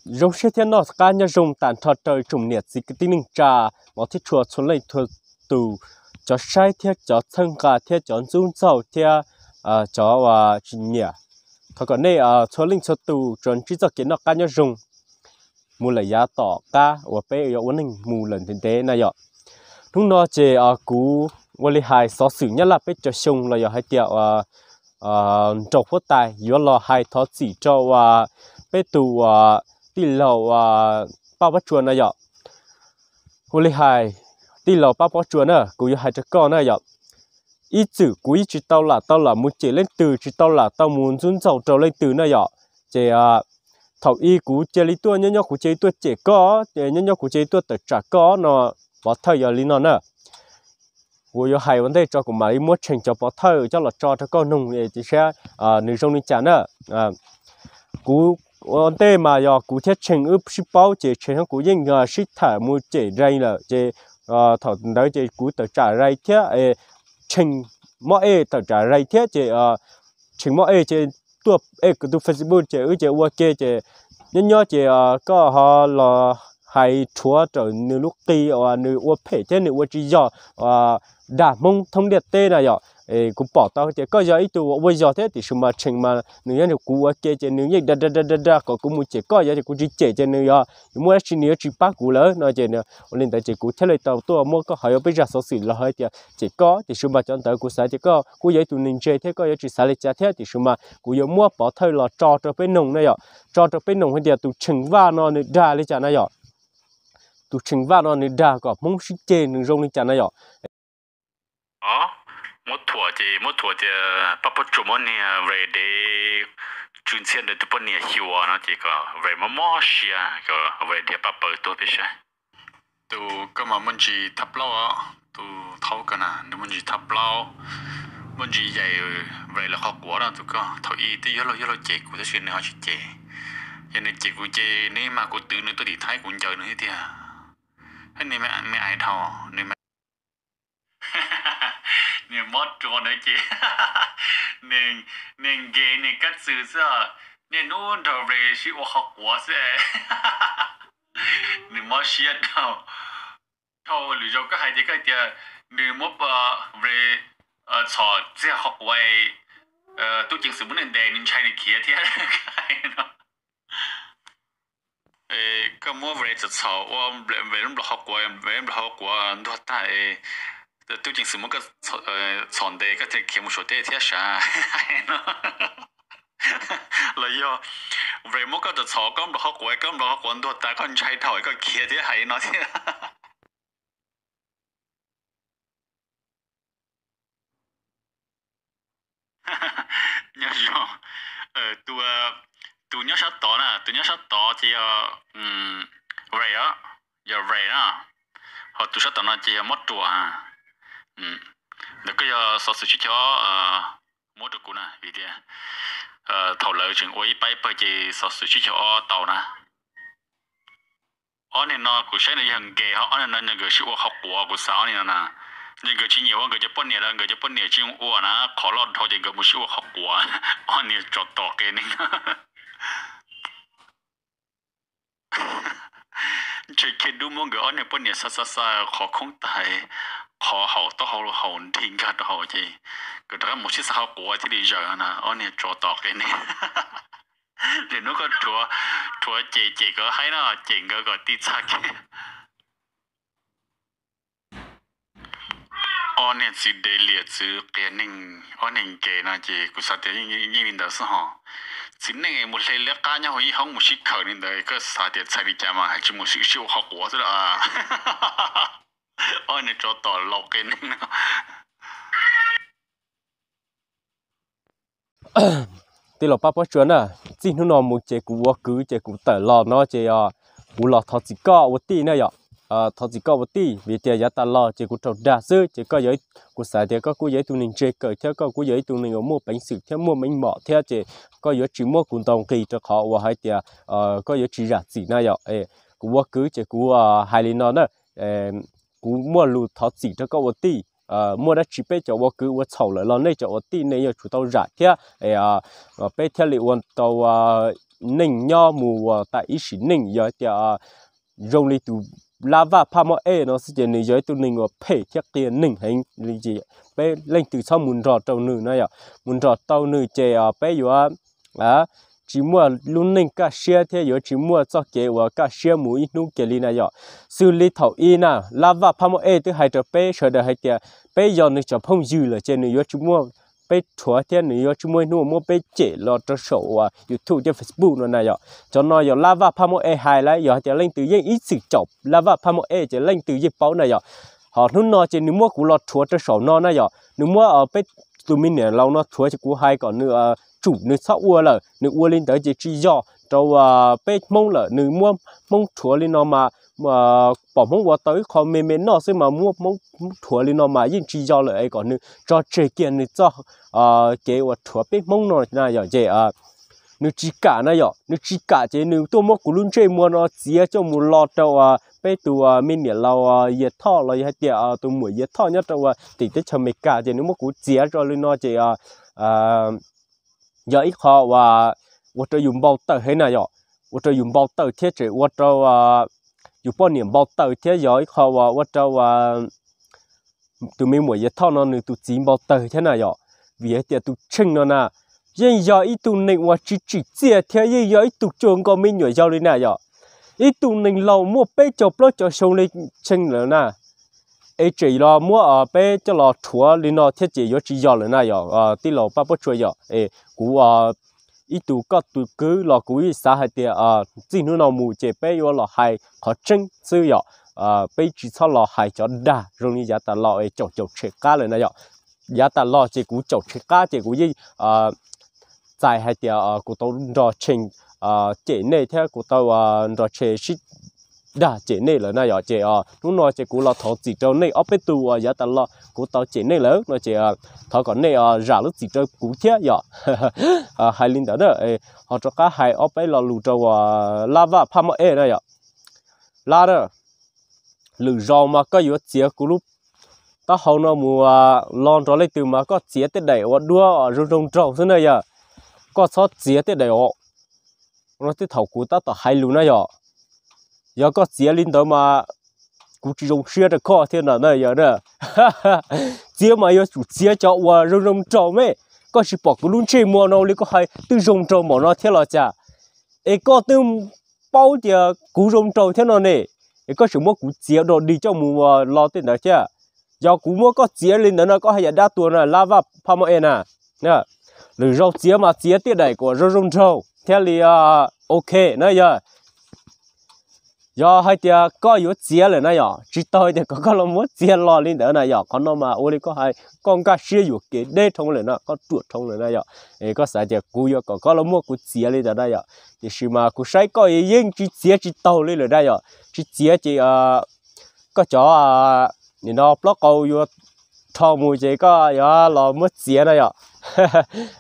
rong xe thiên nó cá nhà rong tàn thọ trời trùng nhiệt gì cái tính trà mà thiết chùa xuống lấy thua tù cho sai thiết cho thân cả thiết cho dung sầu thiết cho chuyện nhẹ thôi còn này số linh số tù chuẩn chỉ cho kiến nó cá nhà rong mua lại giá tỏ cá và bé ở uốn hình mua lần thế thế này vậy chúng nó chỉ cúวันนี้หายสอสื่อเนี่ยละไปจะชงเราอยากให้เดียวจบหัวตายอยู่รอหายทอดสีเจ้าว่าไปตัวที่เราป้าวัดชวนนะอยากวันนี้หายที่เราป้าวัดชวนเนอะกูอยากให้จะก้อนนะอยากอีจื่อกูอีจีเต้าละมุนเจเล่นตื่นจีเต้าละมุนจุนเจ้าเล่นตื่นนะอยากเจ้ถออีกูเจลิตัวเนี่ยกูเจตัวเจก้อเจเนี่ยกูเจตัวแต่จ่าก้อเนาะบอกเธออย่าลิ้นเนอะกูอยากให้วันนี้cho của máy mua chỉnh cho bỏ thơ cho là cho con nông để chỉ sẽ nữ trong những chán nữaกูวันนี้mà giờกูthiết chỉnh ướp ship bao chỉ chỉnh hắnกูyên ship thả mua chỉ ray là chỉ thọ đấy chỉกูtự trả ray thế chỉnh mỗi tự trả ray thế chỉ chỉnh mỗi chỉ tua cái tua Facebook chỉ ok chỉ nhớ chỉ có họ là hay chúa trở nữ lúc ti hoặc nữ uất thể thế nữ uất chỉ giờ đã mong thông điệp tê này rồi cũng bỏ tao thì có giờ ít tụ bây giờ thế thì số mà trình mà nữ nhân cũng ok chứ nữ nhân đa có cũng muốn chỉ có giờ thì cũng chỉ chỉ cho nữ giờ mua chỉ nữ chỉ bắt cũng lớn nói chuyện nữa lên tại chỉ cũng thế này tàu tôi mua có hỏi bây giờ số sự là hơi thì chỉ có thì số mà chọn tới cũng sai chỉ có cũng vậy tụ ninh chơi thế có giờ chỉ sai lại thế thì số mà cũng giờ mua bỏ thôi là cho bên nông này rồi cho bên nông hay thì tụ trình va nó nữ đa lên chả này rồi tụ trình va nó nữ đa có mong chỉ chơi nữ rong lên chả này rồi một thua thì bắt bắt chụp món này về để chuyên xem để tụi bọn này hiểu nó chỉ có về mà xia có về để bắt bớt tôi biết sao tụi cái mà mình chỉ thắp lâu tụi thâu cái nào tụi mình chỉ thắp lâu mình chỉ dạy về là học quả đó tụi có thâu y tới giờ lo chạy của tôi xuyên này họ chỉ chạy cho nên chạy của chạy nếu mà của tự nữa tôi đi thái cũng chờ nữa thì thế này mẹ ai thâu này nên mất tròn đấy chị nên ghê nên cắt xử sao nên nôn đầu về sĩ học quá sẽ nên mất xiết đâu thôi lựa chọn cái hai cái kia nên mất về chọn sẽ học về tôi chính sự muốn nên để nên chạy đi kia thì cái nó cái mua về chọn về lúc học qua về lúc học qua nó tại tôi chính sự muốn cái chọn đề cái thì kiếm một số đề thì sao là do về mỗi cái chọn cái học qua cái học qua nó tại con trai thổi cái kia thì hay nó thế nhớ rồi tôi nhớ sát tỏ nè tôi nhớ sát tỏ thì về á giờ về á họ tôi sát tỏ nó chỉ mất chùa được cái số sự cho mỗi được cũng nè vì thế thầu lợi chuyện ôi bay bay chỉ số sự cho tàu nè ở nên nó cũng sẽ là hàng nghề họ ở nên người chịu học của sao này nè nhưng người chỉ nhiều người chỉ bốn年了，người chỉ bốn年只用我呢，考了头这个不是我学过，按你做到给你。chỉ khi đúng mong người anh này bốn年xa khó không tài khó hậu to hậu thiên cả to hậu gì cái đó một chiếc sao của thì đi giờ nè anh này cho tọt cái này thì nó có chúa chỉ có hay nó chỉ có tí chắc anh này chỉ để liệt chữ cái nên anh này cái nó chỉ cũng sao thì như mình đã sao chính này một lần lẽ cá nhau he không một chiếc khởi nên đấy cái sao thì chạy đi chả mà chỉ một chiếc siêu học của thôi à anh này cho tỏ lọc cái này tí lọ bắp chuối nè chỉ nó một chế cú cứ chế cú tở lọ nó chế cú lọ thọ chỉ có một tí nữa vậy thọ chỉ có một tí vì tiền giá ta lọ chế cú trâu đa sư chế có giấy cú xài thì có cú giấy tụi mình chế cởi theo có cú giấy tụi mình ở mua bánh sủi theo mua bánh mọ theo chế có giấy chỉ mua cuốn tông kỳ cho họ và hai tiền có giấy chỉ rẻ gì nữa vậy cú cứ chế cú hai linh nó nữa cú mua lụt thọ chỉ cho có một tí mua đã chỉ biết cho vô cứ vô chậu lại lo này cho vô tin này chủ tàu rải thế bé theo liệu tàu nình nho mù tại ý sĩ nình giờ thì rong li tu lava pamo nó sẽ chỉ nình giờ tu nình và phê thiết tiền nình hình gì bé lên từ sau muốn rọt tàu nữ này muốn rọt tàu nữ chơi bé giờ chỉ mua luôn nình cả xe thế giờ chỉ mua cho kế và cả xe mũi nung kế li này xử lý thầu y na lava pamo thứ hai trở bé sợ đời hai tiền bé giờ nữ cho phong dư là trên nữ giờ chỉ mua bé thua thế nữ chỉ mua bé chế lọt cho sổ YouTube cho Facebook nó này cho nó giờ lava pamo hai lại giờ chỉ lên từ những ít sự chọc lava pamo chỉ lên từ những bao này họ nó trên nữ mua của lọt thua cho sổ nó này nữ mua ở bé tụi mình này lâu nó thua cho của hai còn nữa chủ nữ sau ua là nữ ua lên tới chỉ do trâu bé mông là nữ mua mông thua lên nó mà bỏ mông qua tới khó mềm nó xem mà mua mông thua lên nó mà yên chỉ do là ấy còn nữ cho chơi kia nữ cho cái qua thua bé mông nó này giờ chơi nữ chỉ cả này giờ nữ chỉ cả chơi nữ tôi mua của luôn chơi mua nó chỉ cho mua lọt trâu bé tụi mình để lâu nhiệt thọ là hay tiệt tụi mũi nhiệt thọ nhất trâu thì tới cho mình cả chơi nữ mua của chỉ cho lên nó chơi giờ ít họ và我这用包豆黑那样，我这用包豆贴着我这有半年包豆贴giờ ít họ và我这tụi mình mỗi một thao nó tụi chỉ bao豆thế này vậy vì thế tụi chừng nó nè nhưng giờ ít tụi mình và chỉ chia thế nhưng giờ ít tụi trường có mình nhồi giao lên này vậy ít tụi mình lâu mua bé chụp nó cho xong lên chừng nữa nè ấy chỉ là mua ở bé cho là thua lên nó thiết chỉ có chỉ giao lên này vậy tí lâu ba bữa chơi vậy của ít tụ có tụ cứ là cú ít xã hội thì chỉ nữa nào mù chế bé vô là hay khó chân sư vậy bé chỉ sau là hay cho đa rồi như giá ta lo ấy chậu chế cáเลยนะvậy giá ta lo chế cú chậu chế cá chế cú gì dài hay thì cú tao rò trình chế này theo cú tao rò chế shit đa chế này là na vậy chế lúc nào chế cú là thọ chỉ trâu này ở bên tụ giá ta lo cú tao chế này lớn nó chế thọ còn này rà lúc chỉ trâu cú thế vậy hai linh đó họ cho cá hai ở bên là lù trâu lava pamo này vậy la đó lù rau mà có yếu chế cú lúc ta hậu nó mùa lon cho lấy từ mà có chế tới đầy ở đua ở rong trâu thế này vậy có số chế tới đầy ở nó tới thầu cú ta tao hai lù này vậy giờ có chế lên đó mà cú chỉ dùng xe được khó thế nào này giờ đó chế mà yêu chủ chế cho qua rong trâu mấy có chỉ bỏ cú luôn chơi mua nó lấy có hay từ rong trâu mà nó thế là chả ấy có từ bao giờ cú rong trâu thế nào này ấy có chỉ mua cú chế đồ đi cho mùa lo tiền đó chứ giờ cú mua có chế lên đó nó có hay đa tuần là lava pamo nè nè rồi rau chế mà chế tiết đầy của rong trâu thế là ok nữa giờ hai tia có yếu chia rồi này giờ chỉ tôi thì có là muốn chia lo lên đó này giờ còn nó mà ôi có hai con cá chia yếu cái đê thông rồi nó có chuột thông rồi này giờ thì có sai thì cú yếu có là mua cú chia lên đó này giờ thì khi mà cú sai có yên chỉ chia chỉ tàu lên rồi đây giờ chỉ chia chỉ có chó thì nó block câu yếu thao mùi chỉ có giờ là muốn chia này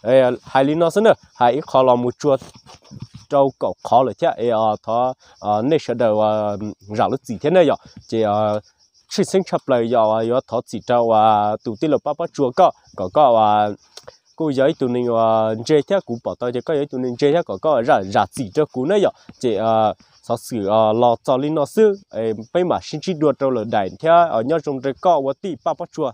giờ hai linh nó xin nữa hai khó là một chuột trâu cậu khó rồi chứ thọ nên sẽ đầu rào lúc gì thế này vậy chỉ chỉ sinh chấp lời giờ thọ chỉ trâu tụi tí là bắp chua có cô giấy tụi mình chơi theo cú bỏ tay chỉ có giấy tụi mình chơi theo có rà chỉ cho cú này vậy chỉ sau sự lò cho linh nó sư bây mà sinh chỉ đua trâu là đẩy theo ở nhau trong trái cọ và tí bắp chua